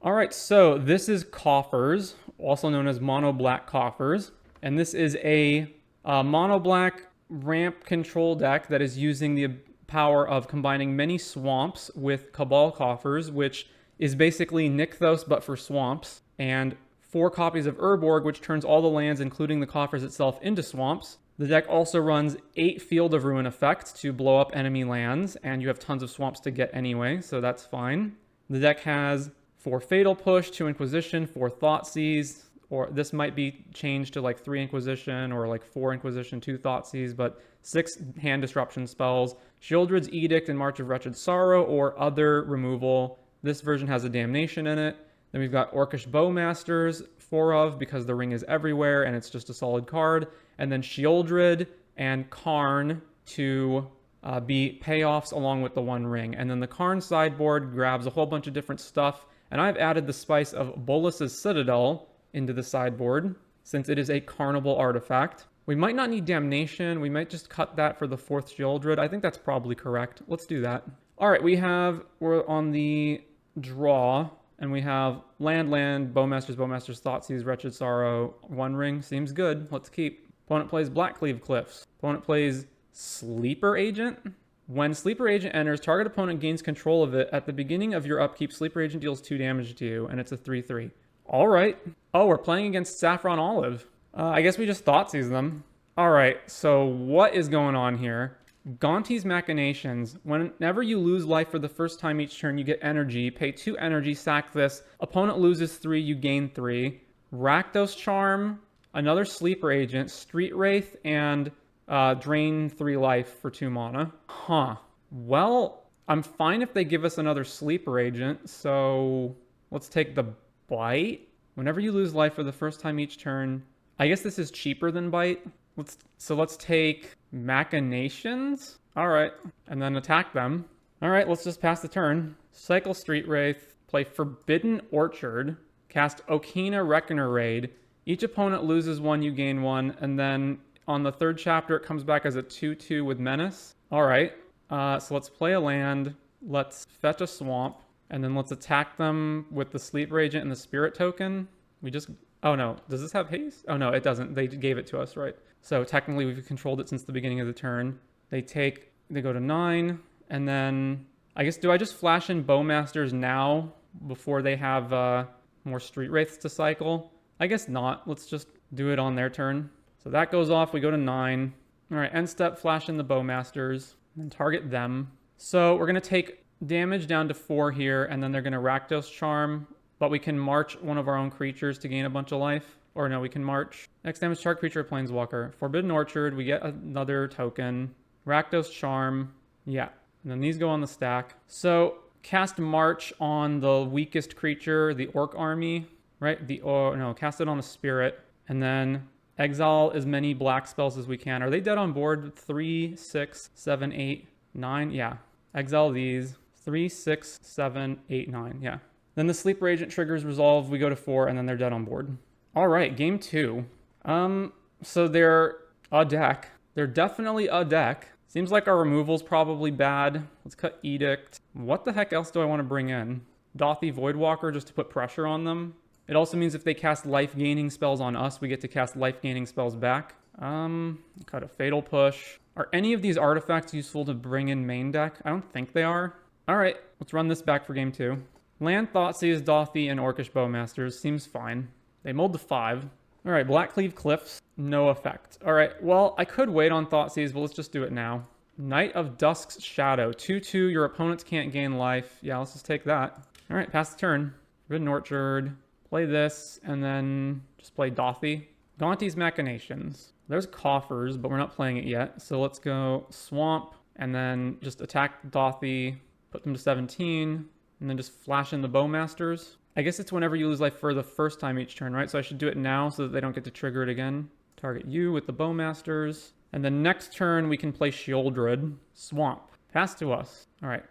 All right, so this is Coffers, also known as mono black Coffers, and this is a mono black ramp control deck that is using the power of combining many swamps with Cabal Coffers, which is basically Nykthos but for swamps, and 4 copies of Urborg, which turns all the lands, including the Coffers itself, into swamps. The deck also runs 8 Field of Ruin effects to blow up enemy lands, and you have tons of swamps to get anyway, so that's fine. The deck has 4 Fatal Push, 2 Inquisition, 4 Thoughtseize, or this might be changed to like 3 Inquisition or like 4 Inquisition, 2 Thoughtseize, but 6 Hand Disruption spells, Sheoldred's Edict and March of Wretched Sorrow, or other removal. This version has a Damnation in it. Then we've got Orcish Bowmasters, 4 of, because the ring is everywhere and it's just a solid card. And then Sheoldred and Karn to be payoffs along with the 1 ring. And then the Karn sideboard grabs a whole bunch of different stuff. And I've added the spice of Bolas's Citadel into the sideboard, since it is a Carnival artifact. We might not need Damnation. We might just cut that for the 4th Sheoldred. I think that's probably correct. Let's do that. All right, we're on the draw, and we have land, Bowmasters, Thoughtseize, Wretched Sorrow, 1 ring. Seems good. Let's keep. Opponent plays Blackcleave Cliffs. Opponent plays Sleeper Agent. When Sleeper Agent enters, target opponent gains control of it. At the beginning of your upkeep, Sleeper Agent deals 2 damage to you, and it's a 3/3. All right. Oh, we're playing against Saffron Olive. I guess we just Thoughtseize them. All right, so what is going on here? Gonti's Machinations. Whenever you lose life for the first time each turn, you get energy. Pay 2 energy, sack this. Opponent loses 3, you gain 3. Rakdos Charm, another Sleeper Agent, Street Wraith, and drain 3 life for 2 mana. Huh. Well, I'm fine if they give us another Sleeper Agent, so let's take the Bite. Whenever you lose life for the first time each turn, I guess this is cheaper than Bite. Let's take Machinations. All right, and then attack them. All right, let's just pass the turn. Cycle Street Wraith, play Forbidden Orchard, cast Okina Reckoner Raid. Each opponent loses 1, you gain 1, and then on the 3rd chapter, it comes back as a 2/2 with Menace. All right, so let's play a land. Let's fetch a swamp, and then let's attack them with the Sleeper Agent and the Spirit Token. Oh no, does this have haste? Oh no, it doesn't. They gave it to us, right? So technically we've controlled it since the beginning of the turn. They go to 9, and then I guess, do I just flash in Bowmasters now before they have more Street Wraiths to cycle? I guess not. Let's just do it on their turn. So that goes off, we go to 9. All right, end step, flash in the Bowmasters, and target them. So we're gonna take damage down to 4 here, and then they're gonna Rakdos Charm, but we can march one of our own creatures to gain a bunch of life. Or no, we can march. Next damage, target creature, Planeswalker. Forbidden Orchard, we get another token. Rakdos Charm, yeah. And then these go on the stack. So cast March on the weakest creature, the Orc Army, right? Cast it on the Spirit. And then exile as many black spells as we can. Are they dead on board? 3, 6, 7, 8, 9? Yeah. Exile these. 3, 6, 7, 8, 9. Yeah. Then the Sleeper Agent triggers resolve. We go to 4, and then they're dead on board. All right, game 2. So they're a deck. They're definitely a deck. Seems like our removal's probably bad. Let's cut Edict. What the heck else do I want to bring in? Dothy Voidwalker just to put pressure on them. It also means if they cast life-gaining spells on us, we get to cast life-gaining spells back. Cut a Fatal Push. Are any of these artifacts useful to bring in main deck? I don't think they are. All right, let's run this back for game 2. Land, Thoughtseize, Dothy, and Orcish Bowmasters. Seems fine. They mulled to 5. All right, Blackcleave Cliffs. No effect. All right, well, I could wait on Thoughtseize, but let's just do it now. Knight of Dusk's Shadow. 2/2. Your opponents can't gain life. Yeah, let's just take that. All right, pass the turn. Forbidden Orchard. Play this, and then just play Dothy. Gonti's Machinations. There's Coffers, but we're not playing it yet. So let's go Swamp, and then just attack Dothy, put them to 17, and then just flash in the Bowmasters. I guess it's whenever you lose life for the first time each turn, right? So I should do it now so that they don't get to trigger it again. Target you with the Bowmasters. And then next turn, we can play Sheoldred. Swamp. Pass to us. All right.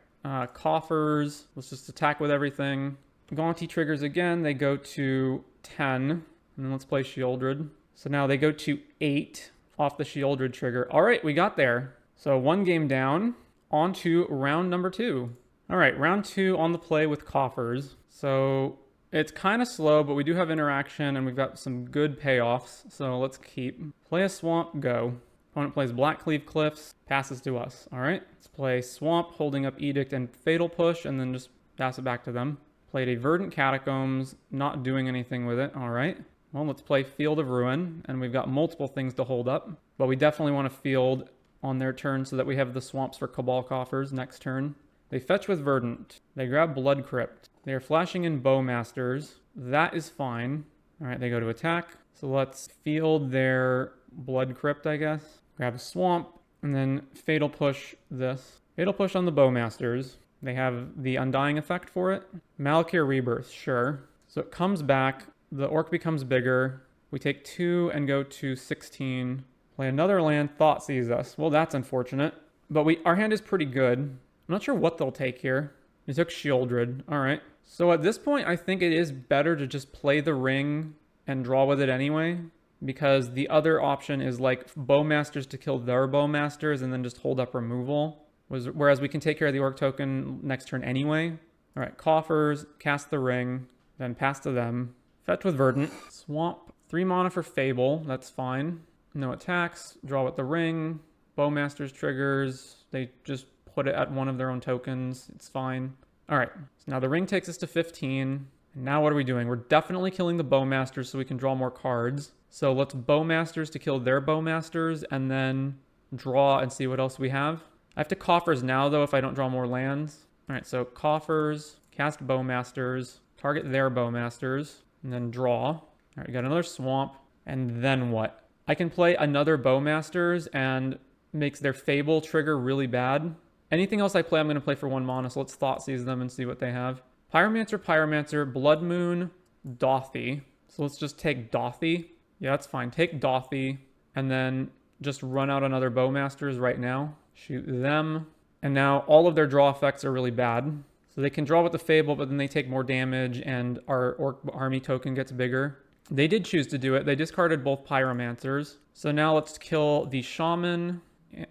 Coffers. Let's just attack with everything. Gonti triggers again. They go to 10. And then let's play Sheoldred. So now they go to 8 off the Sheoldred trigger. All right, we got there. So 1 game down. On to round number 2. All right, round 2 on the play with Coffers. So It's kind of slow, but we do have interaction, and we've got some good payoffs. So let's keep. Play a swamp, go. Opponent plays Blackcleave Cliffs, passes to us. All right, let's play Swamp, holding up Edict and Fatal Push, and then just pass it back to them. Played a Verdant Catacombs, not doing anything with it. All right. Well, let's play Field of Ruin, and we've got multiple things to hold up, but we definitely want to field on their turn so that we have the swamps for Cabal Coffers next turn. They fetch with Verdant. They grab Blood Crypt. They are flashing in Bowmasters. That is fine. All right, they go to attack. So let's field their Blood Crypt, I guess. Grab a Swamp, and then Fatal Push this. Fatal Push on the Bowmasters. They have the Undying effect for it. Malakir Rebirth, sure. So it comes back. The Orc becomes bigger. We take 2 and go to 16. Play another land. Thought sees us. Well, that's unfortunate. But our hand is pretty good. I'm not sure what they'll take here. They took Shieldred. All right. So at this point, I think it is better to just play the ring and draw with it anyway, because the other option is like Bowmasters to kill their Bowmasters and then just hold up removal. Whereas we can take care of the Orc token next turn anyway. All right. Coffers, cast the ring, then pass to them. Fetch with Verdant. Swamp. 3 mana for Fable. That's fine. No attacks. Draw with the ring. Bowmasters triggers. They just put it at one of their own tokens. It's fine. All right. So now the ring takes us to 15. And now what are we doing? We're definitely killing the Bowmasters so we can draw more cards. So let's Bowmasters to kill their Bowmasters and then draw and see what else we have. I have to Coffers now, though, if I don't draw more lands. All right. So Coffers, cast Bowmasters, target their Bowmasters, and then draw. All right. We got another Swamp. And then what? I can play another Bowmasters and makes their Fable trigger really bad. Anything else I play, I'm going to play for 1 mana, so let's Thoughtseize them and see what they have. Pyromancer, Blood Moon, Dothy. So let's just take Dothy. Yeah, that's fine. Take Dothy, and then just run out another Bowmasters right now. Shoot them. And now all of their draw effects are really bad. So they can draw with the Fable, but then they take more damage, and our Orc army token gets bigger. They did choose to do it. They discarded both Pyromancers. So now let's kill the Shaman.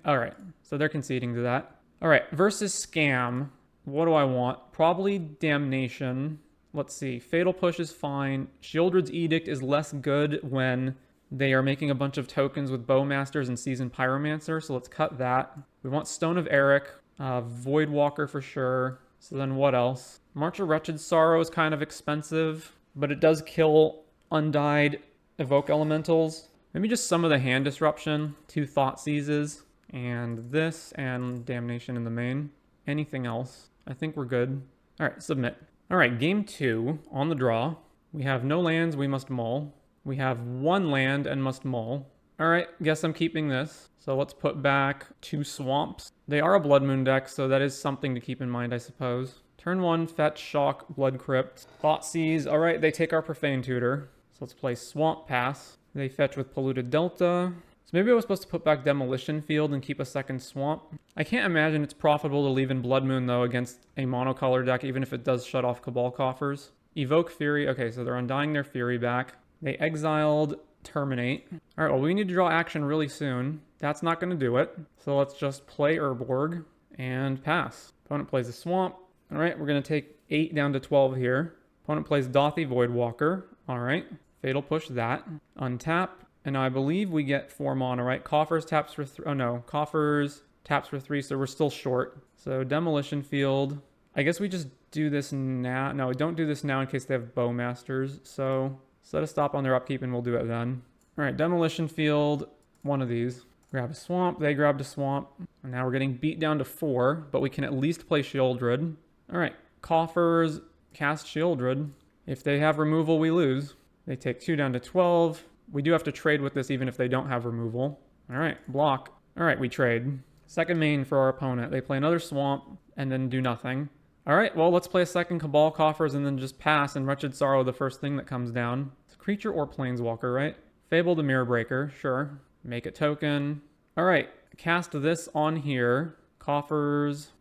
All right, so they're conceding to that. All right, versus Scam. What do I want? Probably Damnation. Let's see. Fatal Push is fine. Shieldred's Edict is less good when they are making a bunch of tokens with Bowmasters and Seasoned Pyromancer, so let's cut that. We want Stone of Eric. Voidwalker for sure. So then what else? March of Wretched Sorrow is kind of expensive, but it does kill Undyed Evoke Elementals. Maybe just some of the hand disruption. 2 Thoughtseizes. And this, and Damnation in the main. Anything else? I think we're good. All right, submit. All right, game 2 on the draw. We have no lands, we must mull. We have 1 land and must mull. All right, guess I'm keeping this. So let's put back 2 swamps. They are a Blood Moon deck, so that is something to keep in mind, I suppose. Turn 1, fetch, shock, Blood Crypt. Thoughtseize. All right, they take our Profane Tutor. So let's play Swamp Pass. They fetch with Polluted Delta. So maybe I was supposed to put back Demolition Field and keep a second Swamp. I can't imagine it's profitable to leave in Blood Moon, though, against a monocolor deck, even if it does shut off Cabal Coffers. Evoke Fury. Okay, so they're undying their Fury back. They exiled Terminate. All right, well, we need to draw action really soon. That's not going to do it. So let's just play Urborg and pass. Opponent plays a Swamp. All right, we're going to take 8 down to 12 here. Opponent plays Dothy Voidwalker. All right, Fatal Push that. Untap. And I believe we get 4 mana, right? Coffers taps for 3. Oh, no. Coffers taps for 3, so we're still short. So Demolition Field. I guess we just do this now. No, we don't do this now in case they have Bowmasters. So set a stop on their upkeep and we'll do it then. All right, Demolition Field. One of these. Grab a Swamp. They grabbed a Swamp. And now we're getting beat down to 4, but we can at least play Shieldred. All right, Coffers cast Shieldred. If they have removal, we lose. They take 2 down to 12. We do have to trade with this even if they don't have removal. All right, block. All right, we trade. Second main for our opponent. They play another Swamp and then do nothing. All right, well, let's play a second Cabal Coffers and then just pass, and Wretched Sorrow the first thing that comes down. It's a creature or planeswalker, right? Fable the Mirror Breaker, sure. Make a token. All right, cast this on here. Coffers,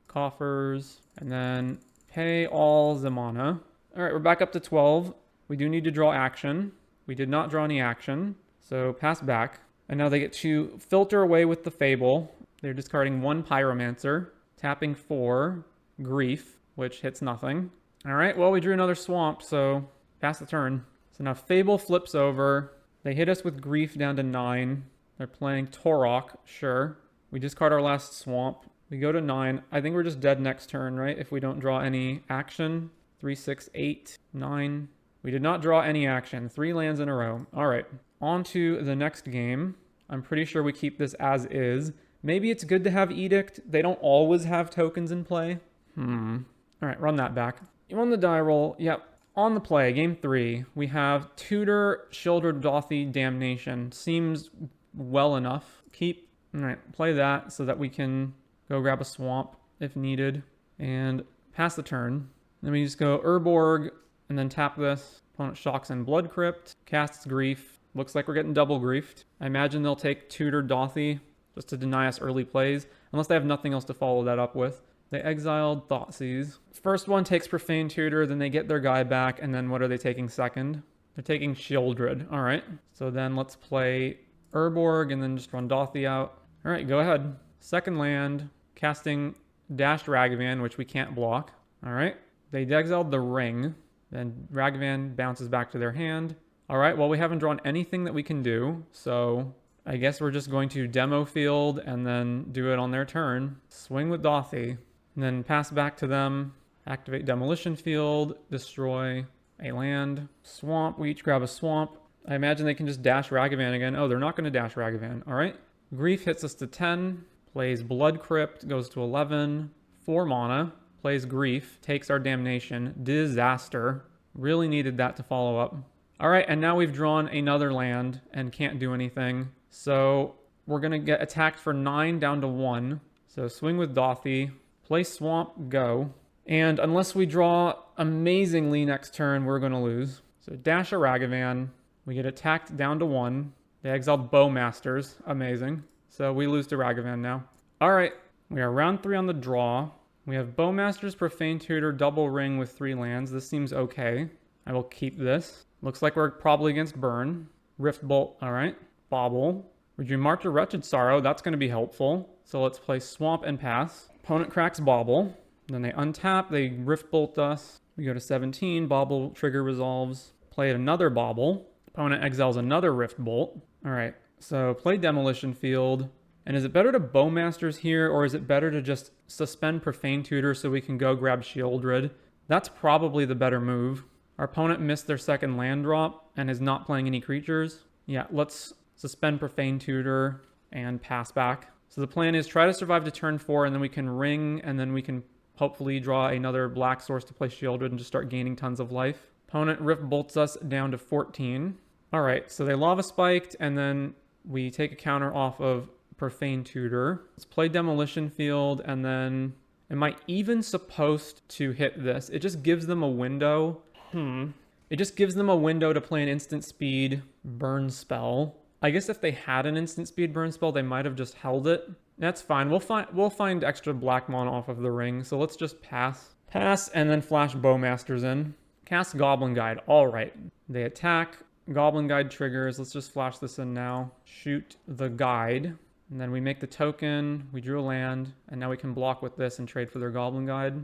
and then pay all the mana. All right, we're back up to 12. We do need to draw action. We did not draw any action, so pass back. And now they get to filter away with the Fable. They're discarding 1 Pyromancer, tapping 4 Grief, which hits nothing. All right, well, we drew another Swamp, so Pass the turn. So now Fable flips over. They hit us with Grief down to 9. They're playing Torok, sure. We discard our last swamp. We go to 9. I think we're just dead next turn, right? If we don't draw any action. 3, 6, 8, 9. We did not draw any action. 3 lands in a row. All right, on to the next game. I'm pretty sure we keep this as is. Maybe it's good to have Edict. They don't always have tokens in play. All right, run that back. You won the die roll. Yep. On the play, game 3, we have Tutor, Sheoldred, Dauthi, Damnation. Seems well enough. Keep. All right, play that so that we can go grab a swamp if needed. And pass the turn. Then we just go Urborg and then tap this. Opponent shocks in Blood Crypt. Casts Grief. Looks like we're getting double griefed. I imagine they'll take Tutor, Dauthi just to deny us early plays. Unless they have nothing else to follow that up with. They exiled Thoughtseize. First one takes Profane Tutor, then they get their guy back, and then what are they taking second? They're taking Sheoldred. All right. So then let's play Urborg and then just run Dauthi out. All right, go ahead. Second land, casting Dashed Ragavan, which we can't block. All right. They exiled the Ring. Then Ragavan bounces back to their hand. All right, well, we haven't drawn anything that we can do, so I guess we're just going to demo field and then do it on their turn. Swing with Dauthi. And then pass back to them, activate Demolition Field, destroy a land, swamp. We each grab a swamp. I imagine they can just dash Ragavan again. Oh, they're not going to dash Ragavan. All right. Grief hits us to 10, plays Blood Crypt, goes to 11, 4 mana, plays Grief, takes our Damnation. Disaster. Really needed that to follow up. All right, and now we've drawn another land and can't do anything. So we're going to get attacked for 9 down to 1. So swing with Dauthi. Play Swamp, go. And unless we draw amazingly next turn, we're going to lose. So dash a Ragavan. We get attacked down to 1. They exiled Bowmasters. Amazing. So we lose to Ragavan now. All right. We are round 3 on the draw. We have Bowmasters, Profane Tutor, Double Ring with 3 lands. This seems okay. I will keep this. Looks like we're probably against Burn. Rift Bolt. All right. Bobble. We drew March of Wretched Sorrow. That's going to be helpful. So let's play Swamp and pass. Opponent cracks Bobble. Then they untap. They Rift Bolt us. We go to 17. Bobble trigger resolves. Play another Bobble. Opponent exiles another Rift Bolt. All right. So play Demolition Field. And is it better to Bowmasters here, or is it better to just suspend Profane Tutor so we can go grab Sheoldred? That's probably the better move. Our opponent missed their second land drop and is not playing any creatures. Yeah, let's suspend Profane Tutor and pass back. So the plan is try to survive to turn 4, and then we can ring, and then we can hopefully draw another black source to play Sheoldred and just start gaining tons of life. Opponent Rift Bolts us down to 14. All right, so they Lava Spiked, and then we take a counter off of Profane Tutor. Let's play Demolition Field, and then am I even supposed to hit this? It just gives them a window. It just gives them a window to play an instant speed burn spell. I guess if they had an instant speed burn spell, they might have just held it. That's fine. We'll find extra black mana off of the ring. So let's just pass. Pass and then flash Bowmasters in. Cast Goblin Guide. All right. They attack. Goblin Guide triggers. Let's just flash this in now. Shoot the guide. And then we make the token. We drew a land. And now we can block with this and trade for their Goblin Guide.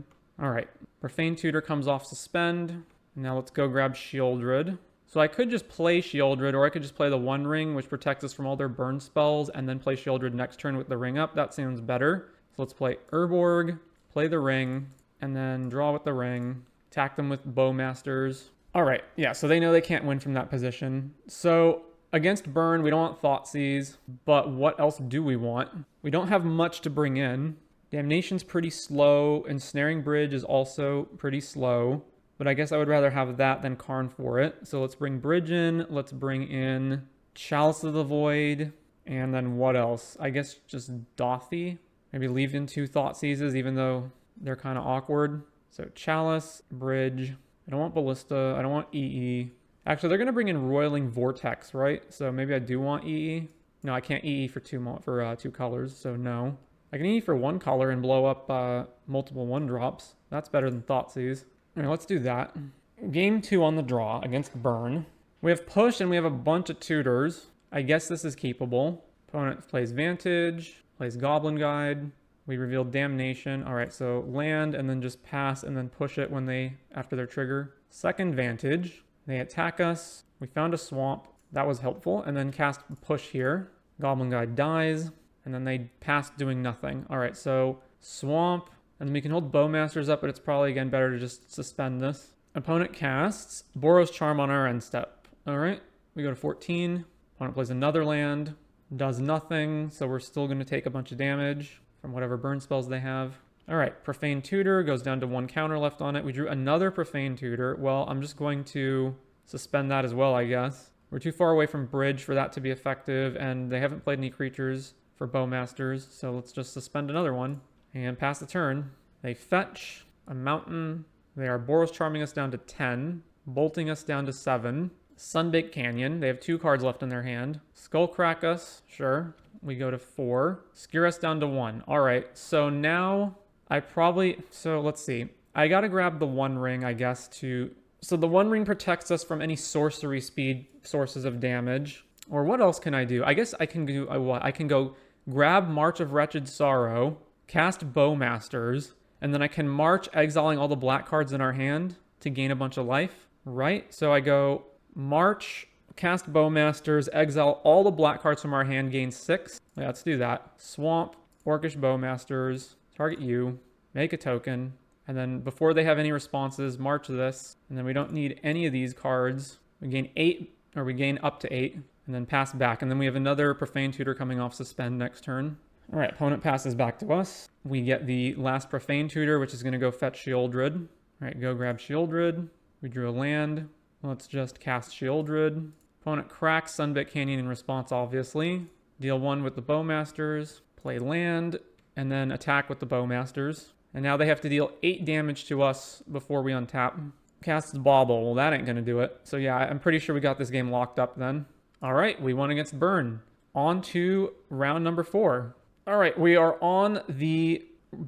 All right. Profane Tutor comes off suspend. Now let's go grab Sheoldred. So I could just play Sheoldred, or I could just play the One Ring, which protects us from all their burn spells, and then play Sheoldred next turn with the ring up. That sounds better. So let's play Urborg, play the ring, and then draw with the ring, attack them with Bowmasters. All right, yeah, so they know they can't win from that position. So against Burn, we don't want Thoughtseize, but what else do we want? We don't have much to bring in. Damnation's pretty slow, and Snaring Bridge is also pretty slow. But I guess I would rather have that than Karn for it. So let's bring Bridge in. Let's bring in Chalice of the Void. And then what else? I guess just Dauthi. Maybe leave in 2 Thoughtseizes, even though they're kind of awkward. So Chalice, Bridge. I don't want Ballista. I don't want EE. Actually, they're going to bring in Roiling Vortex, right? So maybe I do want EE. No, I can't EE for 2 colors, so no. I can EE for 1 color and blow up multiple 1-drops. That's better than Thoughtseize. All right, let's do that. Game 2 on the draw against Burn. We have Push and we have a bunch of tutors. I guess this is keepable. Opponent plays Vantage, plays Goblin Guide. We reveal Damnation. All right, so land and then just pass and then push it when after their trigger. Second Vantage. They attack us. We found a swamp. That was helpful. And then cast push here. Goblin guy dies. And then they pass doing nothing. All right, so swamp. And then we can hold Bowmasters up, but it's probably, again, better to just suspend this. Opponent casts Boros Charm on our end step. All right, we go to 14. Opponent plays another land. Does nothing, so we're still going to take a bunch of damage from whatever burn spells they have. All right, Profane Tutor goes down to 1 counter left on it. We drew another Profane Tutor. Well, I'm just going to suspend that as well, I guess. We're too far away from Bridge for that to be effective, and they haven't played any creatures for Bowmasters, so let's just suspend another one and pass the turn. They fetch a mountain. They are Boros Charming us down to 10, bolting us down to 7. Sunbaked Canyon. They have 2 cards left in their hand. Skullcrack us. Sure. We go to 4. Skewer us down to 1. All right. So now so let's see. I got to grab the One Ring, I guess, so the One Ring protects us from any sorcery speed sources of damage. Or what else can I do? I guess I can do what? I can go grab March of Wretched Sorrow, cast Bowmasters, and then I can march, exiling all the black cards in our hand to gain a bunch of life, right? So I go March, cast Bowmasters, exile all the black cards from our hand, gain 6. Yeah, let's do that. Swamp, Orcish Bowmasters, target you, make a token, and then before they have any responses, march this, and then we don't need any of these cards. We gain 8, or we gain up to 8, and then pass back, and then we have another Profane Tutor coming off suspend next turn. All right, opponent passes back to us. We get the last Profane Tutor, which is going to go fetch Shieldred. All right, go grab Shieldred. We drew a land. Let's just cast Shieldred. Opponent cracks Sunbaked Canyon in response, obviously. Deal 1 with the Bowmasters. Play land, and then attack with the Bowmasters. And now they have to deal 8 damage to us before we untap. Casts Bauble. Well, that ain't going to do it. So yeah, I'm pretty sure we got this game locked up then. All right, we won against Burn. On to round number 4. All right, we are on the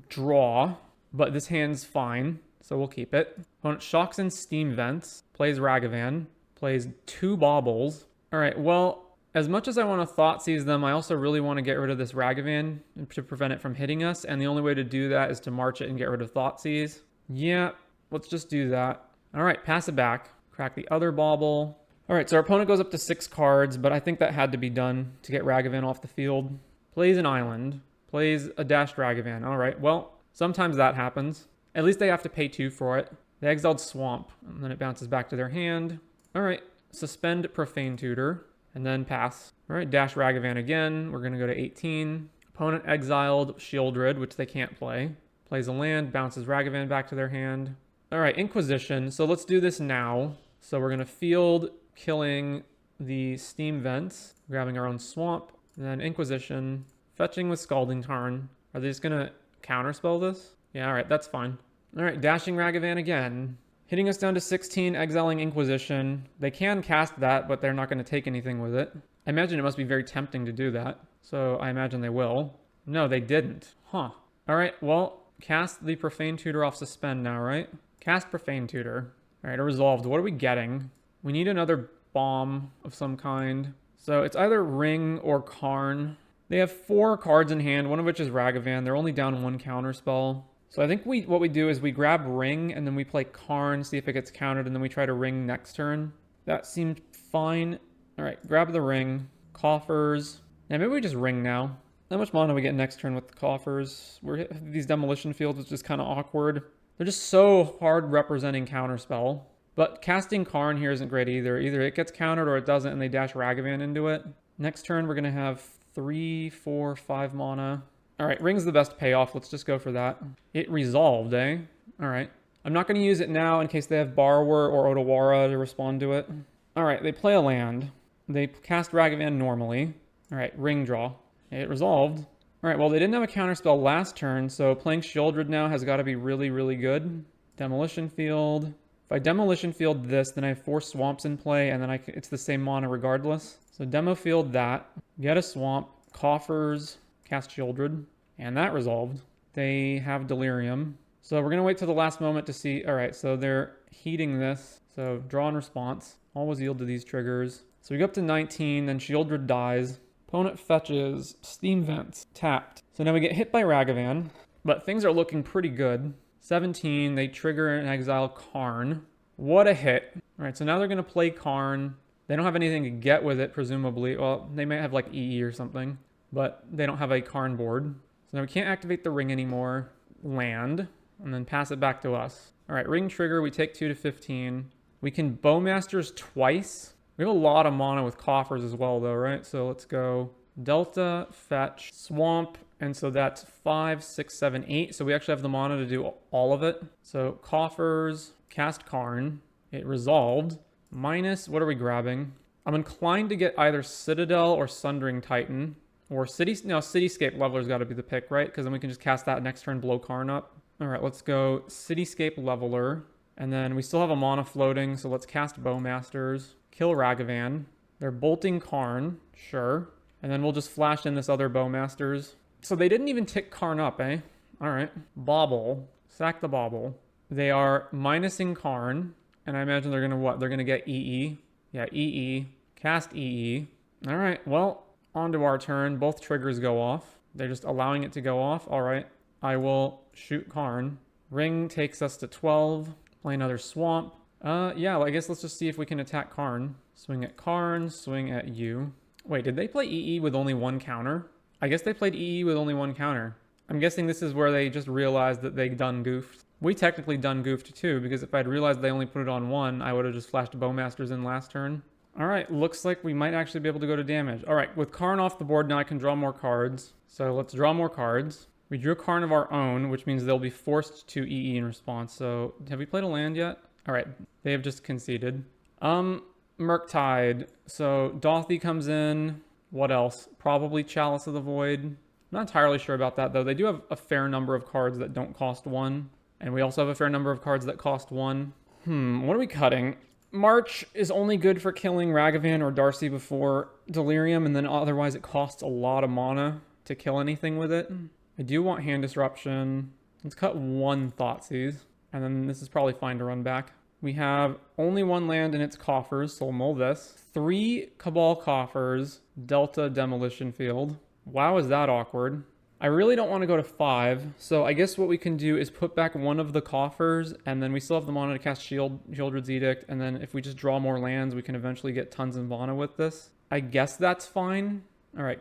draw, but this hand's fine, so we'll keep it. Opponent shocks and Steam Vents, plays Ragavan, plays 2 Baubles. All right, well, as much as I want to Thought Seize them, I also really want to get rid of this Ragavan to prevent it from hitting us, and the only way to do that is to march it and get rid of Thought Seize. Yeah, let's just do that. All right, pass it back. Crack the other Bauble. All right, so our opponent goes up to 6 cards, but I think that had to be done to get Ragavan off the field. Plays an island. Plays a dashed Ragavan. All right, well, sometimes that happens. At least they have to pay 2 for it. They exiled Swamp, and then it bounces back to their hand. All right, suspend Profane Tutor, and then pass. All right, dash Ragavan again. We're going to go to 18. Opponent exiled Shieldred, which they can't play. Plays a land, bounces Ragavan back to their hand. All right, Inquisition. So let's do this now. So we're going to field, killing the Steam Vents, grabbing our own Swamp, and then Inquisition, fetching with Scalding Tarn. Are they just going to counterspell this? Yeah, all right, that's fine. All right, dashing Ragavan again. Hitting us down to 16, exiling Inquisition. They can cast that, but they're not going to take anything with it. I imagine it must be very tempting to do that. So I imagine they will. No, they didn't. Huh. All right, well, cast the Profane Tutor off suspend now, right? Cast Profane Tutor. All right, resolved. What are we getting? We need another bomb of some kind. So it's either Ring or Karn. They have 4 cards in hand, one of which is Ragavan. They're only down 1 counter spell. So I think what we do is we grab Ring, and then we play Karn, see if it gets countered, and then we try to Ring next turn. That seems fine. All right, grab the Ring. Coffers. Yeah, maybe we just Ring now. How much mana we get next turn with the Coffers? These Demolition Fields is just kind of awkward. They're just so hard representing counterspell. But casting Karn here isn't great either. Either it gets countered or it doesn't, and they dash Ragavan into it. Next turn, we're going to have 3, 4, 5 mana. All right, Ring's the best payoff. Let's just go for that. It resolved, eh? All right. I'm not going to use it now in case they have Borrower or Otawara to respond to it. All right, they play a land. They cast Ragavan normally. All right, Ring draw. It resolved. All right, well, they didn't have a counterspell last turn, so playing Shieldred now has got to be really, really good. Demolition Field. If I Demolition Field this, then I have 4 swamps in play, and then it's the same mana regardless. So Demo Field that. Get a swamp. Coffers. Cast Shieldred. And that resolved. They have Delirium. So we're going to wait till the last moment to see. All right, so they're heating this. So draw and response. Always yield to these triggers. So we go up to 19, then Shieldred dies. Opponent fetches Steam Vents, tapped. So now we get hit by Ragavan, but things are looking pretty good. 17, they trigger and exile Karn. What a hit. All right, so now they're going to play Karn. They don't have anything to get with it, presumably. Well, they might have like EE or something, but they don't have a Karn board. So now we can't activate the ring anymore. Land, and then pass it back to us. All right, ring trigger, we take 2 to 15. We can Bowmasters twice. We have a lot of mana with Coffers as well, though, right? So let's go Delta, Fetch, Swamp, and so that's 5, 6, 7, 8. So we actually have the mana to do all of it. So Coffers, cast Karn. It resolved. Minus, what are we grabbing? I'm inclined to get either Citadel or Sundering Titan. Or Cityscape Leveler's got to be the pick, right? Because then we can just cast that next turn, blow Karn up. All right, let's go Cityscape Leveler. And then we still have a mana floating, so let's cast Bowmasters. Kill Ragavan. They're bolting Karn, sure. And then we'll just flash in this other Bowmasters. So they didn't even tick Karn up, eh? All right. Bauble. Sack the Bauble. They are minusing Karn. And I imagine they're going to what? They're going to get EE. Yeah, EE. Cast EE. All right, well, on to our turn. Both triggers go off. They're just allowing it to go off. All right. I will shoot Karn. Ring takes us to 12. Play another Swamp. Yeah, I guess let's just see if we can attack Karn. Swing at Karn, swing at you. Wait, did they play EE with only one counter? I guess they played EE with only one counter. I'm guessing this is where they just realized that they done goofed. We technically done goofed too, because if I'd realized they only put it on one, I would have just flashed Bowmasters in last turn. All right, looks like we might actually be able to go to damage. All right, with Karn off the board, now I can draw more cards. So let's draw more cards. We drew a Karn of our own, which means they'll be forced to EE in response. So have we played a land yet? All right, they have just conceded. Murktide. So Dothy comes in. What else? Probably Chalice of the Void. I'm not entirely sure about that, though. They do have a fair number of cards that don't cost 1. And we also have a fair number of cards that cost 1. What are we cutting? March is only good for killing Ragavan or Darcy before Delirium, and then otherwise it costs a lot of mana to kill anything with it. I do want Hand Disruption. Let's cut 1 Thoughtseize, and then this is probably fine to run back. We have only 1 land in its Coffers, so we'll mull this. 3 Cabal Coffers, Delta Demolition Field. Wow, is that awkward. I really don't want to go to 5, so I guess what we can do is put back 1 of the Coffers, and then we still have the mana to cast Shieldred's Edict, and then if we just draw more lands, we can eventually get tons of mana with this. I guess that's fine. All right,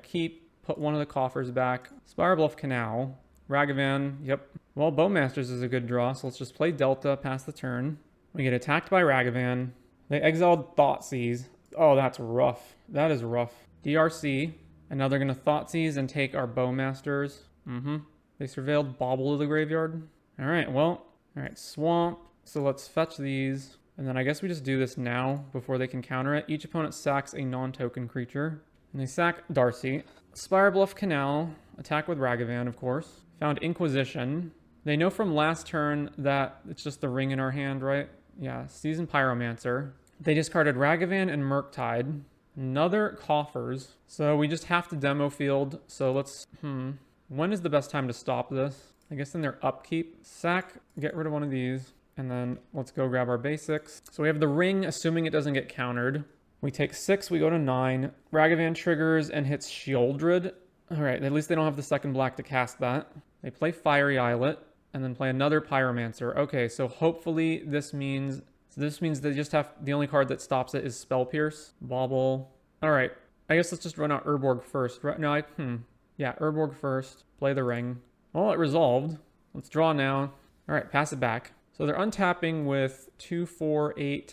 put 1 of the Coffers back. Spirebluff Canal. Ragavan, yep. Well, Bowmasters is a good draw, so let's just play Delta, pass the turn. We get attacked by Ragavan. They exiled Thoughtseize. Oh, that's rough. That is rough. DRC. And now they're going to Thoughtseize and take our Bowmasters. They surveilled Bauble to the graveyard. All right, well. All right, Swamp. So let's fetch these. And then I guess we just do this now before they can counter it. Each opponent sacks a non-token creature. And they sack Darcy. Spirebluff Canal. Attack with Ragavan, of course. Found Inquisition. They know from last turn that it's just the ring in our hand, right? Yeah, Seasoned Pyromancer. They discarded Ragavan and Murktide. Another Coffers. So we just have to demo field. So let's, when is the best time to stop this? I guess in their upkeep. Sack, get rid of 1 of these. And then let's go grab our basics. So we have the ring, assuming it doesn't get countered. We take 6, we go to 9. Ragavan triggers and hits Shieldred. All right, at least they don't have the 2nd black to cast that. They play Fiery Islet and then play another Pyromancer. Okay, so hopefully this means they just have, the only card that stops it is Spell Pierce. Bauble. All right, I guess let's just run out Urborg first. No, yeah, Urborg first. Play the ring. Well, it resolved. Let's draw now. All right, pass it back. So they're untapping with 2, 4, 8,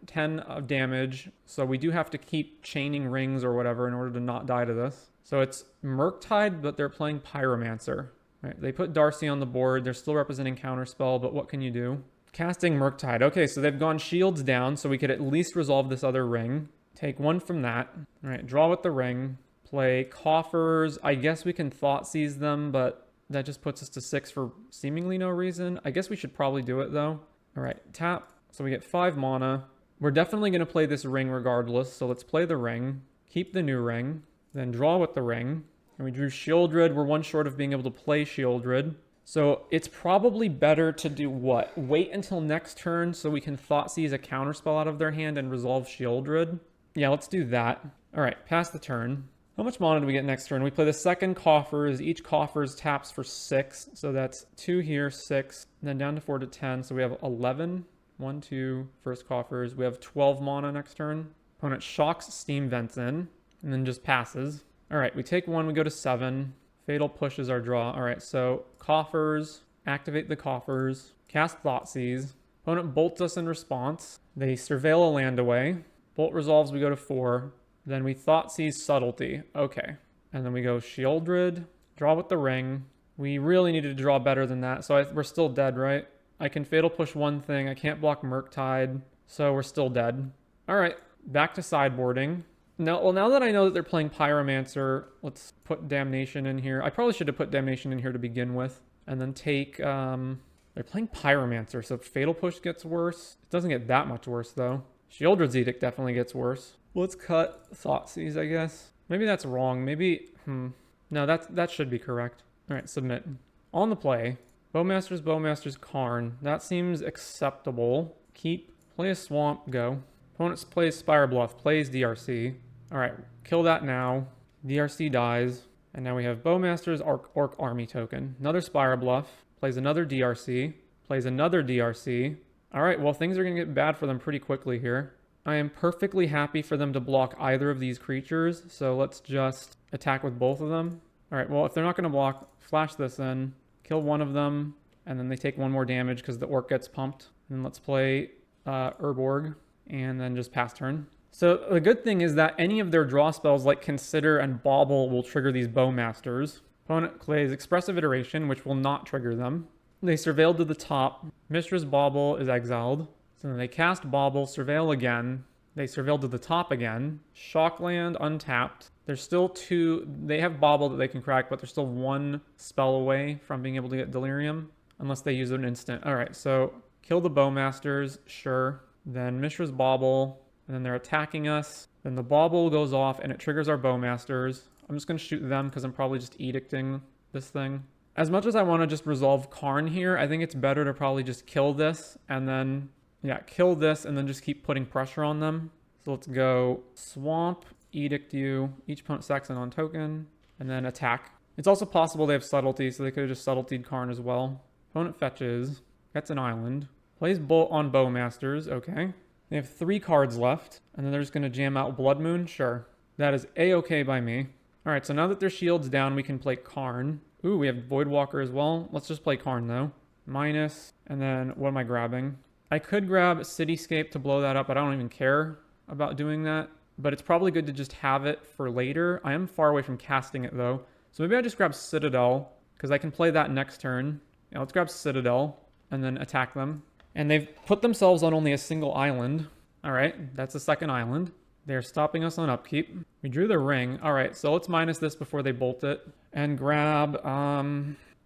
10 of damage. So we do have to keep chaining rings or whatever in order to not die to this. So it's Murktide, but they're playing Pyromancer. Right, they put Darcy on the board. They're still representing Counterspell, but what can you do? Casting Murktide. Okay, so they've gone shields down, so we could at least resolve this other ring. Take 1 from that. All right, draw with the ring. Play Coffers. I guess we can Thoughtseize them, but that just puts us to 6 for seemingly no reason. I guess we should probably do it, though. All right, tap. So we get 5 mana. We're definitely going to play this ring regardless, so let's play the ring. Keep the new ring. Then draw with the ring. And we drew Shieldred. We're 1 short of being able to play Shieldred. So it's probably better to do what? Wait until next turn so we can Thoughtseize a counterspell out of their hand and resolve Shieldred. Yeah, let's do that. All right, pass the turn. How much mana do we get next turn? We play the 2nd Coffers. Each Coffers taps for 6. So that's 2 here, 6, and then down to 4 to 10. So we have 11. 1, 2, first Coffers. We have 12 mana next turn. Opponent shocks Steam Vents in, and then just passes. All right, we take 1, we go to 7. Fatal pushes our draw. All right, so Coffers, activate the Coffers, cast Thoughtseize. Opponent bolts us in response. They surveil a land away. Bolt resolves, we go to 4. Then we Thoughtseize Subtlety. Okay. And then we go Shieldred, draw with the ring. We really needed to draw better than that, so we're still dead, right? I can Fatal Push one thing. I can't block Murktide, so we're still dead. All right, back to sideboarding. Now that I know that they're playing Pyromancer, let's put Damnation in here. I probably should have put Damnation in here to begin with. And then take, they're playing Pyromancer, so Fatal Push gets worse. It doesn't get that much worse, though. Shieldred's Edict definitely gets worse. Let's cut Thoughtseize, I guess. Maybe that's wrong. Maybe, no, that should be correct. All right, submit. On the play, Bowmaster's Karn. That seems acceptable. Keep, play a Swamp, go. Opponent plays Spire Bluff, plays DRC. All right, kill that now. DRC dies. And now we have Bowmaster's Orc Army token. Another Spire Bluff, plays another DRC, plays another DRC. All right, well, things are going to get bad for them pretty quickly here. I am perfectly happy for them to block either of these creatures, so let's just attack with both of them. All right, well, if they're not going to block, flash this in, kill one of them, and then they take 1 more damage because the Orc gets pumped. And then let's play Urborg, and then just pass turn. So the good thing is that any of their draw spells like Consider and Bauble will trigger these Bowmasters. Opponent plays Expressive Iteration, which will not trigger them. They surveil to the top. Mistress Bauble is exiled. So then they cast Bauble, surveil again. They surveil to the top again. Shockland untapped. There's still 2. They have Bauble that they can crack, but they're still 1 spell away from being able to get Delirium, unless they use an instant. All right, so kill the Bowmasters, sure. Then Mishra's Bauble, and then they're attacking us. Then the Bauble goes off, and it triggers our Bowmasters. I'm just going to shoot them because I'm probably just edicting this thing. As much as I want to just resolve Karn here, I think it's better to probably just kill this, and then, yeah, kill this, and then just keep putting pressure on them. So let's go Swamp, Edict you, each opponent sacks an on-token, and then attack. It's also possible they have Subtlety, so they could have just Subtletied Karn as well. Opponent fetches, gets an island, plays Bolt on Bowmasters, okay. They have 3 cards left, and then they're just going to jam out Blood Moon, sure. That is A-okay by me. Alright, so now that their shield's down, we can play Karn. Ooh, we have Voidwalker as well. Let's just play Karn, though. Minus, and then what am I grabbing? I could grab Cityscape to blow that up, but I don't even care about doing that. But it's probably good to just have it for later. I am far away from casting it, though. So maybe I just grab Citadel, because I can play that next turn. Yeah, let's grab Citadel, and then attack them. And they've put themselves on only a single island. All right, that's the second island. They're stopping us on upkeep. We drew the ring. All right, so let's minus this before they bolt it. And grab,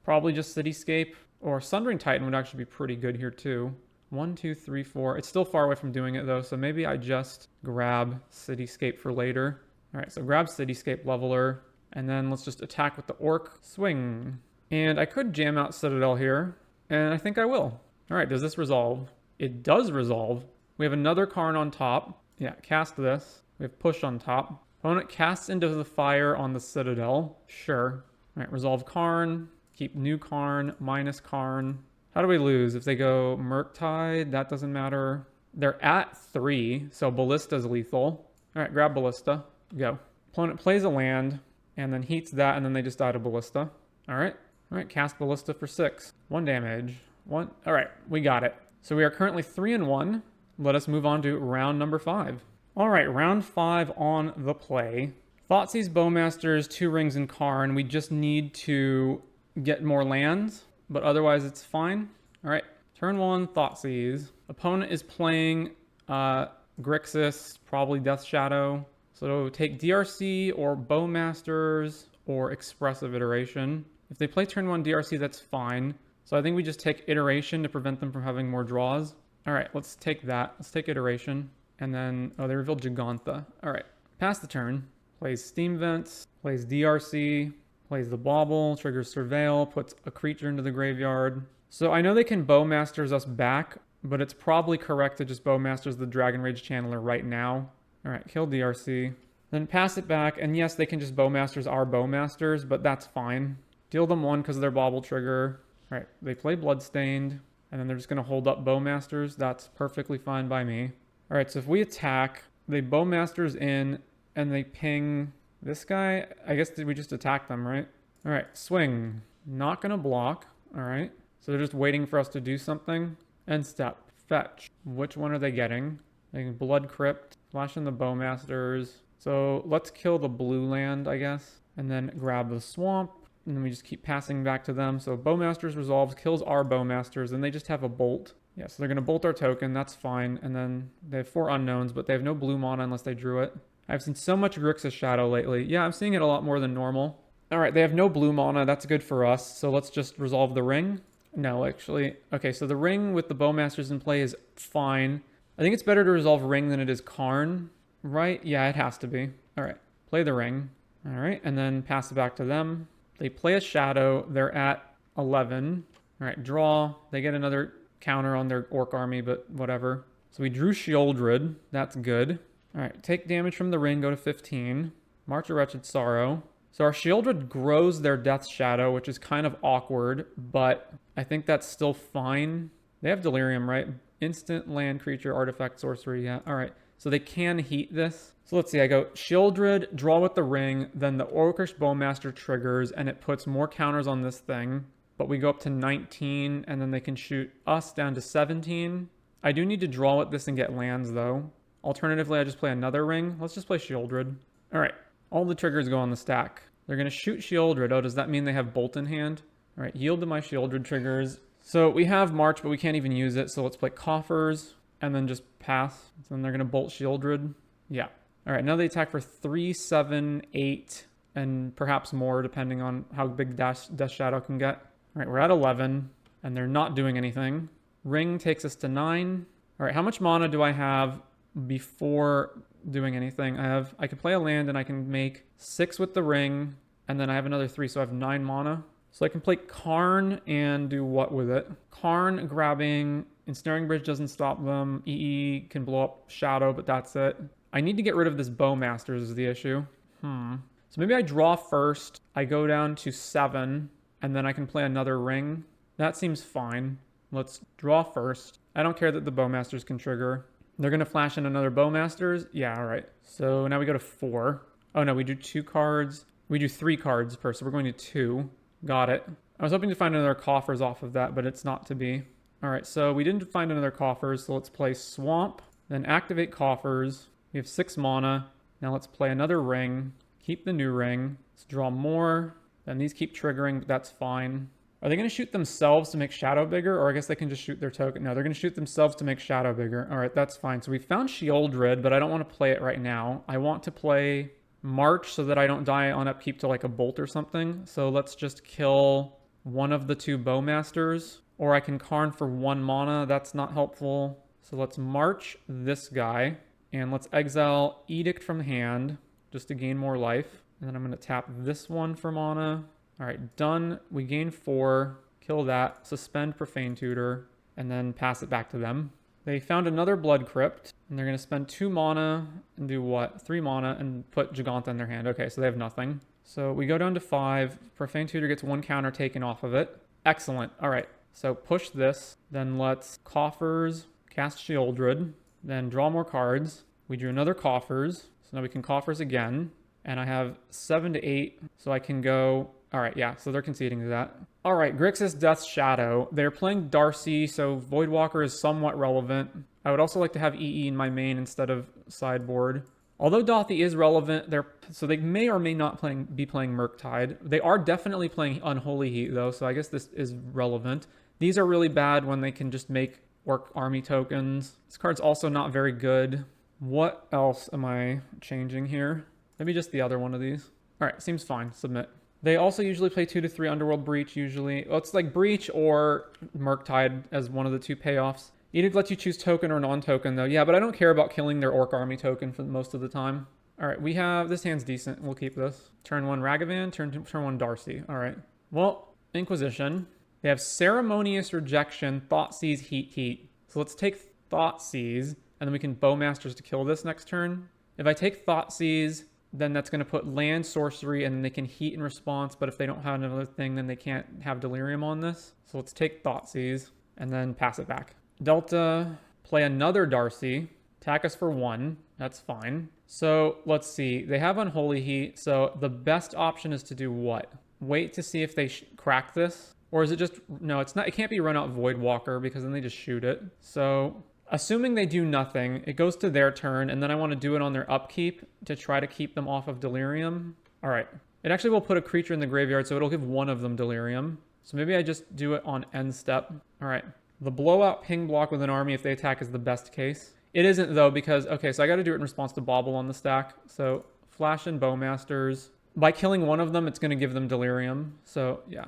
probably just Cityscape. Or Sundering Titan would actually be pretty good here, too. 1, 2, 3, 4. It's still far away from doing it, though, so maybe I just grab Cityscape for later. All right, so grab Cityscape Leveler. And then let's just attack with the Orc. Swing. And I could jam out Citadel here. And I think I will. All right, does this resolve? It does resolve. We have another Karn on top. Yeah, cast this. We have Push on top. Opponent casts into the fire on the Citadel. Sure. All right, resolve Karn. Keep new Karn, minus Karn. How do we lose? If they go Murktide, that doesn't matter. They're at 3, so Ballista's lethal. All right, grab Ballista. Go. Opponent plays a land, and then heats that, and then they just die to Ballista. All right. All right, cast Ballista for 6. 1 damage. 1. All right, we got it. So we are currently 3-1. Let us move on to round number 5. All right, round 5 on the play. Thoughtseize Bowmasters, 2 rings in Karn. We just need to get more lands, but otherwise it's fine. All right, turn 1, Thoughtseize. Opponent is playing Grixis, probably Death Shadow. So take DRC or Bowmasters or Expressive Iteration. If they play turn 1 DRC, that's fine. So I think we just take Iteration to prevent them from having more draws. All right, let's take that. Let's take Iteration. And then, oh, they revealed Gigantha. All right, pass the turn. Plays Steam Vents, plays DRC, plays the Bauble, triggers Surveil, puts a creature into the graveyard. So I know they can Bowmasters us back, but it's probably correct to just Bowmasters the Dragon Rage Channeler right now. All right, kill DRC. Then pass it back, and yes, they can just Bowmasters our Bowmasters, but that's fine. Deal them 1 because of their Bauble trigger. All right, they play Bloodstained. And then they're just going to hold up Bowmasters. That's perfectly fine by me. All right, so if we attack, they Bowmasters in, and they ping this guy. I guess we just attack them, right? All right, swing. Not going to block. All right. So they're just waiting for us to do something. End step. Fetch. Which one are they getting? They can Blood Crypt. Flash in the Bowmasters. So let's kill the blue land, I guess. And then grab the swamp. And then we just keep passing back to them. So Bowmasters resolves, kills our Bowmasters. And they just have a bolt. Yeah, so they're going to bolt our token. That's fine. And then they have 4 unknowns, but they have no blue mana unless they drew it. I've seen so much Grixis Shadow lately. Yeah, I'm seeing it a lot more than normal. All right, they have no blue mana. That's good for us. So let's just resolve the ring. No, actually. Okay, so the ring with the Bowmasters in play is fine. I think it's better to resolve ring than it is Karn, right? Yeah, it has to be. All right, play the ring. All right, and then pass it back to them. They play a Shadow. They're at 11. All right, draw. They get another counter on their Orc army, but whatever. So we drew Shieldred. That's good. All right, take damage from the ring, go to 15. March a Wretched Sorrow. So our Shieldred grows their Death Shadow, which is kind of awkward, but I think that's still fine. They have Delirium, right? Instant, land, creature, artifact, sorcery, yeah. All right, so they can heat this. So let's see, I go Shieldred, draw with the ring, then the Orcish Bowmaster triggers, and it puts more counters on this thing. But we go up to 19, and then they can shoot us down to 17. I do need to draw with this and get lands, though. Alternatively, I just play another ring. Let's just play Shieldred. All right. All the triggers go on the stack. They're going to shoot Shieldred. Oh, does that mean they have Bolt in hand? All right, yield to my Shieldred triggers. So we have March, but we can't even use it. So let's play Coffers and then just pass. So then they're going to Bolt Shieldred. Yeah. All right, now they attack for 3, 7, 8, and perhaps more depending on how big Death Shadow can get. All right, we're at 11, and they're not doing anything. Ring takes us to 9. All right, how much mana do I have before doing anything? I can play a land and I can make 6 with the ring, and then I have another 3, so I have 9 mana. So I can play Karn and do what with it? Karn grabbing, Ensnaring Bridge doesn't stop them. EE can blow up Shadow, but that's it. I need to get rid of this Bowmasters is the issue. So maybe I draw first, I go down to 7, and then I can play another ring. That seems fine. Let's draw first. I don't care that the Bowmasters can trigger. They're going to flash in another Bowmasters? Yeah, all right. So now we go to 4. Oh, no, we do 2 cards. We do 3 cards per, so we're going to 2. Got it. I was hoping to find another Coffers off of that, but it's not to be. All right, so we didn't find another Coffers, so let's play Swamp, then activate Coffers. We have 6 mana. Now let's play another ring. Keep the new ring. Let's draw more. Then these keep triggering, but that's fine. Are they going to shoot themselves to make Shadow bigger? Or I guess they can just shoot their token. No, they're going to shoot themselves to make Shadow bigger. All right, that's fine. So we found Shieldred, but I don't want to play it right now. I want to play March so that I don't die on upkeep to like a Bolt or something. So let's just kill one of the 2 Bowmasters. Or I can Karn for 1 mana. That's not helpful. So let's March this guy. And let's exile Edict from hand just to gain more life. And then I'm going to tap this one for mana. All right, done. We gain 4. Kill that. Suspend Profane Tutor. And then pass it back to them. They found another Blood Crypt. And they're going to spend 2 mana and do what? 3 mana and put Giganta in their hand. Okay, so they have nothing. So we go down to 5. Profane Tutor gets 1 counter taken off of it. Excellent. All right, so push this. Then let's Coffers, cast Shieldred. Then draw more cards. We drew another Coffers. So now we can Coffers again. And I have 7 to 8. So I can go... All right, yeah, so they're conceding to that. All right, Grixis Death Shadow. They're playing Darcy, so Voidwalker is somewhat relevant. I would also like to have EE in my main instead of sideboard. Although Dothy is relevant, so they may or may not be playing Murktide. They are definitely playing Unholy Heat, though, so I guess this is relevant. These are really bad when they can just make Orc army tokens. This card's also not very good. What else am I changing here? Maybe just the other one of these. All right, seems fine. Submit. They also usually play 2 to 3 Underworld Breach, usually. Well, it's like Breach or Murktide as one of the 2 payoffs. Edict lets you choose token or non-token, though. Yeah, but I don't care about killing their Orc army token for most of the time. All right, we have... This hand's decent. We'll keep this. Turn 1 Ragavan, turn 1 Darcy. All right. Well, Inquisition. They have Ceremonious Rejection, Thoughtseize, Heat. So let's take Thoughtseize, and then we can Bowmasters to kill this next turn. If I take Thoughtseize... then that's going to put land, sorcery, and they can heat in response. But if they don't have another thing, then they can't have Delirium on this. So let's take Thoughtseize. and then pass it back. Delta, play another Darcy, attack us for 1. That's fine. So let's see. They have Unholy Heat, so the best option is to do what? Wait to see if they crack this? Or is it just... No, it's not. It can't be run out Voidwalker because then they just shoot it. So assuming they do nothing, it goes to their turn, and then I want to do it on their upkeep to try to keep them off of Delirium. All right. It actually will put a creature in the graveyard, so it'll give one of them Delirium. So maybe I just do it on end step. All right. The blowout ping block with an army if they attack is the best case. It isn't, though, because... Okay, so I got to do it in response to Bauble on the stack. So Flash and Bowmasters. By killing one of them, it's going to give them Delirium. So, yeah.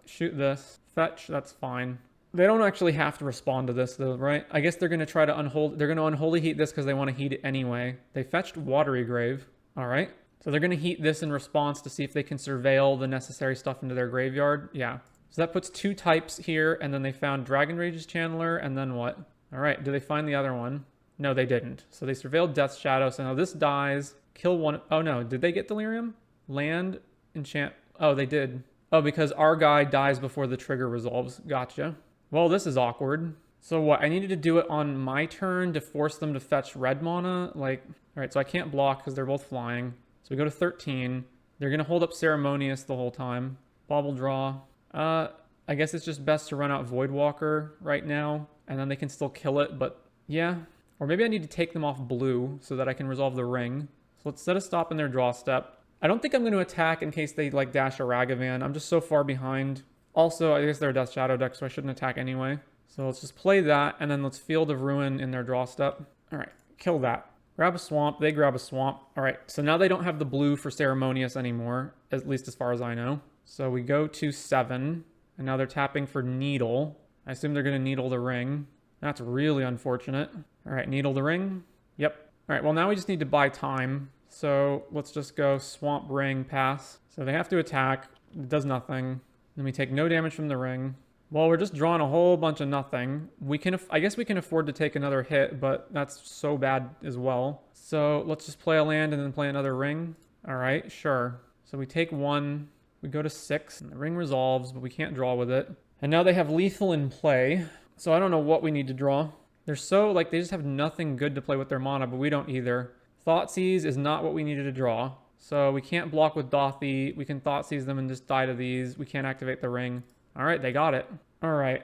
Shoot this. Fetch, that's fine. They don't actually have to respond to this, though, right? I guess they're going to try to They're going to Unholy Heat this because they want to heat it anyway. They fetched Watery Grave. All right. So they're going to heat this in response to see if they can surveil the necessary stuff into their graveyard. Yeah. So that puts 2 types here, and then they found Dragon Rage's Channeler, and then what? All right. Do they find the other one? No, they didn't. So they surveilled Death's Shadow. So now this dies. Kill one. Oh, no. Did they get Delirium? Land, enchant. Oh, they did. Oh, because our guy dies before the trigger resolves. Gotcha. Well, this is awkward. So what? I needed to do it on my turn to force them to fetch red mana? Like, all right, so I can't block because they're both flying. So we go to 13. They're going to hold up Ceremonious the whole time. Bauble draw. I guess it's just best to run out Voidwalker right now, and then they can still kill it, but yeah. Or maybe I need to take them off blue so that I can resolve the ring. So let's set a stop in their draw step. I don't think I'm going to attack in case they, like, dash a Ragavan. I'm just so far behind. Also, I guess they're a Death Shadow deck, so I shouldn't attack anyway. So let's just play that, and then let's Field of Ruin in their draw step. All right, kill that. Grab a swamp. They grab a swamp. All right, so now they don't have the blue for Ceremonious anymore, at least as far as I know. So we go to 7, and now they're tapping for Needle. I assume they're going to Needle the ring. That's really unfortunate. All right, Needle the ring. Yep. All right, well, now we just need to buy time. So let's just go Swamp Ring, pass. So they have to attack. It does nothing. Then we take no damage from the ring. Well, we're just drawing a whole bunch of nothing. We can, I guess we can afford to take another hit, but that's so bad as well. So let's just play a land and then play another ring. All right, sure. So we take 1, we go to 6, and the ring resolves, but we can't draw with it. And now they have lethal in play. So I don't know what we need to draw. They're so, like, they just have nothing good to play with their mana, but we don't either. Thoughtseize is not what we needed to draw. So we can't block with Dothy. We can Thoughtseize them and just die to these. We can't activate the ring. All right, they got it. All right,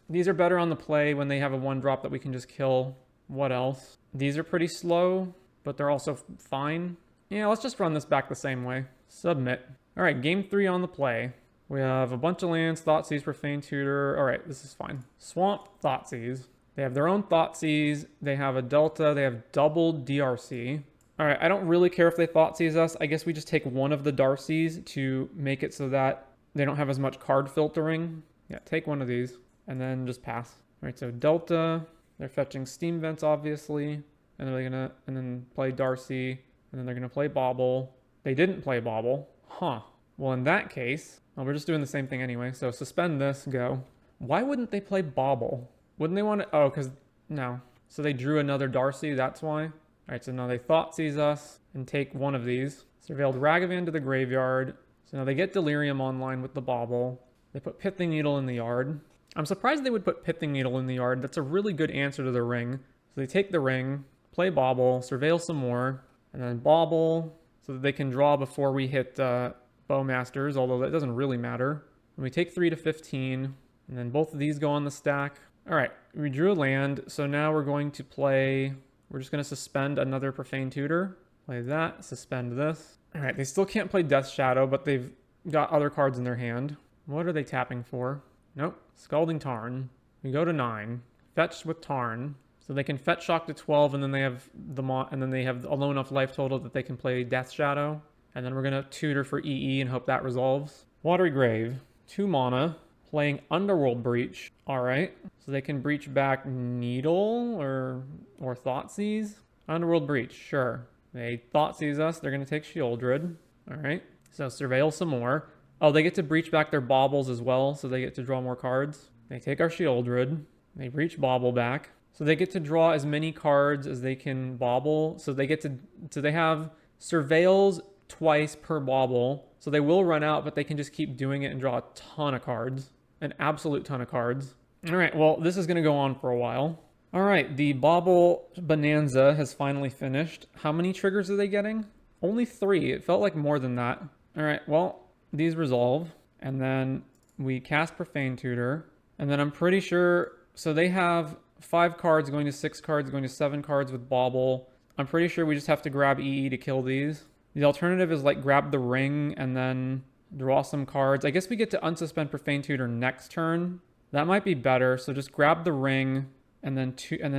these are better on the play when they have a 1-drop that we can just kill. What else? These are pretty slow, but they're also fine. Yeah, let's just run this back the same way. Submit. All right, game 3 on the play. We have a bunch of lands, Thoughtseize, Profane Tutor. All right, this is fine. Swamp, Thoughtseize. They have their own Thoughtseize. They have a Delta. They have double DRC. All right, I don't really care if they Thoughtseize us. I guess we just take one of the Darcies to make it so that they don't have as much card filtering. Yeah, take one of these and then just pass. All right, so Delta. They're fetching Steam Vents, obviously. And they're gonna, and then play Darcy. And then they're gonna play Bauble. They didn't play Bauble. Huh. Well, in that case, well, we're just doing the same thing anyway. So suspend this, go. Why wouldn't they play Bauble? Wouldn't they want to? Oh, because no. So they drew another Darcy, that's why. All right, so now they Thoughtseize us and take one of these. Surveilled Ragavan to the graveyard. So now they get Delirium online with the Bauble. They put Pithing Needle in the yard. I'm surprised they would put Pithing Needle in the yard. That's a really good answer to the ring. So they take the ring, play Bauble, surveil some more, and then Bauble so that they can draw before we hit Bowmasters, although that doesn't really matter. And we take 3 to 15, and then both of these go on the stack. All right, we drew a land, so now we're going to play... We're just going to suspend another Profane Tutor. Play that, suspend this. All right, they still can't play Death Shadow, but they've got other cards in their hand. What are they tapping for? Nope. Scalding Tarn. We go to 9. Fetch with Tarn. So they can fetch Shock to 12, and then they have a low enough life total that they can play Death Shadow. And then we're going to tutor for EE and hope that resolves. Watery Grave. 2 mana. Playing Underworld Breach. All right. So they can breach back Needle or Thoughtseize. Underworld Breach, sure. They Thoughtseize us. They're going to take Shieldred. All right. So surveil some more. Oh, they get to breach back their Baubles as well, so they get to draw more cards. They take our Shieldred. They breach Bauble back. So they get to draw as many cards as they can Bauble. So they have surveils twice per Bauble. So they will run out, but they can just keep doing it and draw a ton of cards. An absolute ton of cards. All right, well, this is going to go on for a while. All right, the Bauble Bonanza has finally finished. How many triggers are they getting? Only 3. It felt like more than that. All right, well, these resolve. And then we cast Profane Tutor. And then I'm pretty sure... So they have 5 cards going to 6 cards going to 7 cards with Bauble. I'm pretty sure we just have to grab EE to kill these. The alternative is like grab the ring and then draw some cards. I guess we get to unsuspend Profane Tutor next turn. That might be better. So just grab the ring and then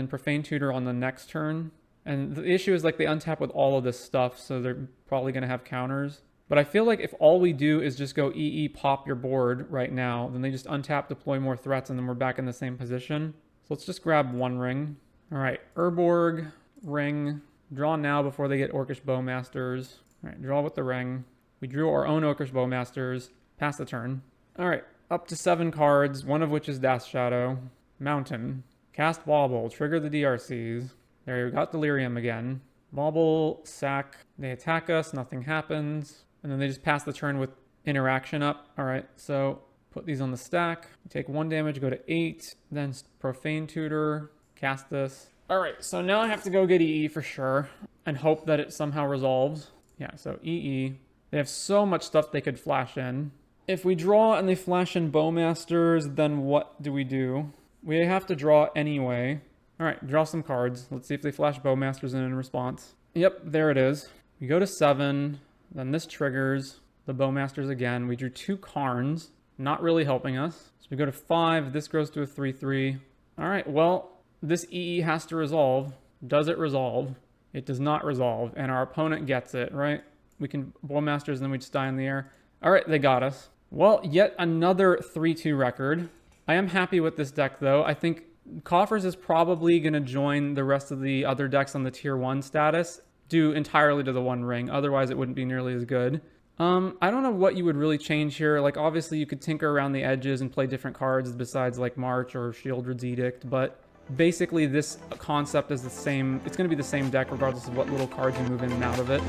Profane Tutor on the next turn. And the issue is like they untap with all of this stuff, so they're probably going to have counters. But I feel like if all we do is just go EE pop your board right now, then they just untap, deploy more threats, and then we're back in the same position. So let's just grab 1 ring. All right, Urborg, ring. Draw now before they get Orcish Bowmasters. All right, draw with the ring. We drew our own Orcish Bowmasters. Pass the turn. All right, up to 7 cards, one of which is Dash Shadow. Mountain. Cast Bauble. Trigger the DRCs. There, we got Delirium again. Bauble, sack. They attack us, nothing happens. And then they just pass the turn with interaction up. All right, so put these on the stack. Take 1 damage, go to 8. Then Profane Tutor. Cast this. All right, so now I have to go get EE for sure and hope that it somehow resolves. Yeah, so EE. They have so much stuff they could flash in. If we draw and they flash in Bowmasters, then what do? We have to draw anyway. All right, draw some cards. Let's see if they flash Bowmasters in response. Yep, there it is. We go to 7, then this triggers the Bowmasters again. We drew 2 Karns, not really helping us. So we go to 5, this goes to a 3/3. All right, well, this EE has to resolve. Does it resolve? It does not resolve, and our opponent gets it, right? We can Bowmasters and then we just die in the air. All right, they got us. Well, yet another 3-2 record. I am happy with this deck, though. I think Coffers is probably going to join the rest of the other decks on the tier 1 status, due entirely to the 1 ring. Otherwise, it wouldn't be nearly as good. I don't know what you would really change here. Like, obviously, you could tinker around the edges and play different cards besides, like, March or Shieldred's Edict, but basically, this concept is the same. It's going to be the same deck regardless of what little cards you move in and out of it.